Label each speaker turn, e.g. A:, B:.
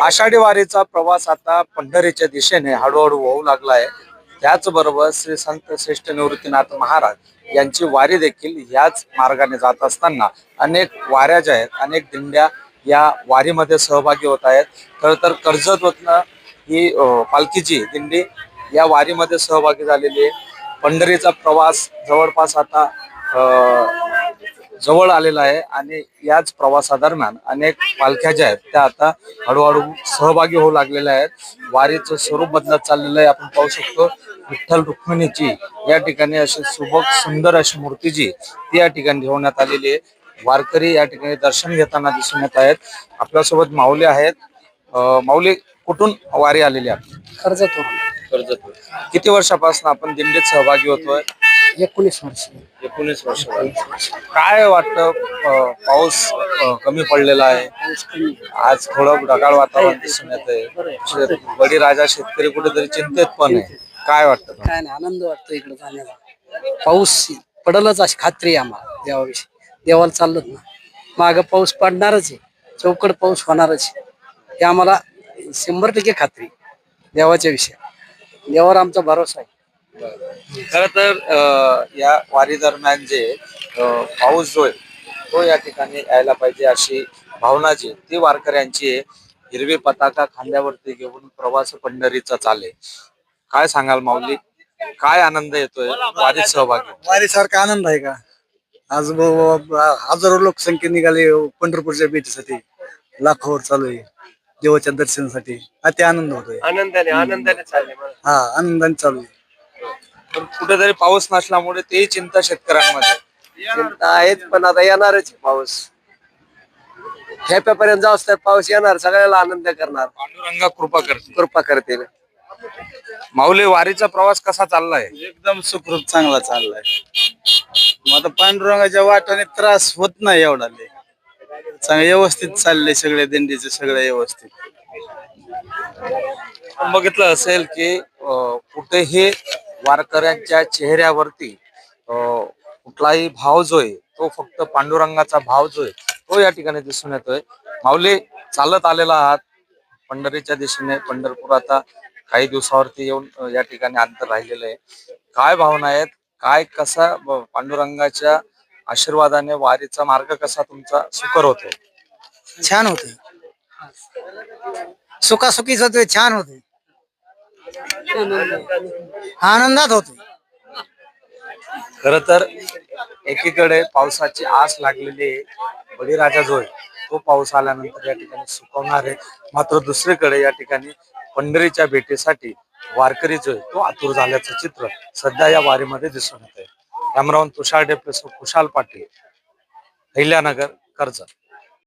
A: आषाढी वारीचा प्रवास आता पंढरीच्या दिशेने हळूहळू होऊ लागला आहे. त्याचबरोबर श्री संत श्रेष्ठ निवृत्तीनाथ महाराज यांची वारी देखील याच मार्गाने जात असताना अनेक वाऱ्या ज्या आहेत, अनेक दिंड्या या वारीमध्ये सहभागी होत आहेत. खरं तर कर्जतवरनं ही पालखीची दिंडी या वारीमध्ये सहभागी झालेली आहे. पंढरीचा प्रवास जवळपास आता जवळ आलेला आहे आणि याच प्रवासादरम्यान अनेक पालख्या ज्या आहेत त्या आता हळूहळू सहभागी होऊ लागलेल्या आहेत. वारीचं स्वरूप बदलत चाललेलं आहे. आपण पाहू शकतो विठ्ठल रुक्मिणीची या ठिकाणी अशी सुबक सुंदर अशी मूर्ती जी ती या ठिकाणी ठेवण्यात आलेली आहे. वारकरी या ठिकाणी दर्शन घेताना दिसून येत आहेत. आपल्यासोबत माऊली आहेत. माऊली, कुठून वारी आलेली आहे? कर्जत. किती वर्षापासून आपण दिंडीत सहभागी होतोय?
B: 19 वर्ष.
A: 19 वर्ष. काय वाटतं, पाऊस कमी पडलेला आहे, आज थोडं ढगाळ वातावरण दिसून येत आहे, बळीराजा शेतकरी कुठेतरी चिंतेत पण आहे, काय वाटतं?
B: काय नाही, आनंद वाटतो इकडे जाण्याचा. पाऊस पडलच अशी खात्री आहे आम्हाला देवाविषयी. देवाला चाललोत ना, माग पाऊस पडणारच आहे, चौकड पाऊस होणारच आहे, हे आम्हाला 100% खात्री देवाच्या विषयी. देवावर आमचा भरोसा आहे.
A: खर तर या वारी दरम्यान जे पाऊस जो आहे तो या ठिकाणी यायला पाहिजे अशी भावना जी ती वारकऱ्यांची आहे. हिरवी पताका खांद्यावरती घेऊन प्रवास पंढरीचा चाले. काय सांगाल माऊली, काय आनंद येतोय वारीत सहभागी?
C: वारीसारखा आनंद आहे का? आज हजारो लोकसंख्या निघाली पंढरपूरच्या भेटीसाठी, लाखोवर चालू आहे देवाच्या दर्शनासाठी. अति आनंद होतोय.
A: आनंदाने चालले.
C: हा, आनंदाने चालू आहे.
A: पण कुठेतरी पाऊस नसल्यामुळे तेही चिंता शेतकऱ्यांमध्ये.
B: चिंता आहेत, पण आता येणारच पाऊस. खेप्यापर्यंत जाऊस तर पाऊस येणार, सगळ्याला आनंद करणार,
A: पांडुरंगा
B: कृपा करतील.
A: माऊली, वारीचा प्रवास कसा चाललाय?
C: एकदम सुखरूप चांगला चाललाय. मग आता पांडुरंगाच्या वाटाने त्रास होत नाही एवढा. चांगलं व्यवस्थित चाललंय, सगळे दिंडीचे सगळे व्यवस्थित.
A: बघितलं असेल की कुठेही वारकऱ्यांच्या चेहऱ्यावरती कुठलाही भाव जो आहे तो फक्त पांडुरंगाचा भाव जो आहे तो या ठिकाणी दिसून येतोय. माऊली, चालत आलेला आहात पंढरीच्या दिशेने. पंढरपूर आता काही दिवसावरती येऊन या ठिकाणी अंतर राहिलेलं आहे. काय भावना आहेत? काय कसा पांडुरंगाच्या आशीर्वादाने वारीचा मार्ग कसा तुमचा सुकर होतो?
C: छान होते, सुखासुखीच होते, छान होते, आनंदात होते.
A: खर तर एकीकडे पावसाची आस लागलेली आहे. बळीराजा जो आहे तो पाऊस आल्यानंतर या ठिकाणी सुकवणार आहे. मात्र दुसरीकडे या ठिकाणी पंढरीच्या भेटीसाठी वारकरी जो आहे तो आतुर झाल्याचं चित्र सध्या या वारीमध्ये दिसून येत आहे. कॅमेरामन तुषार डेप्लेसो, कुशाल पाटील, अहिल्यानगर, कर्जत.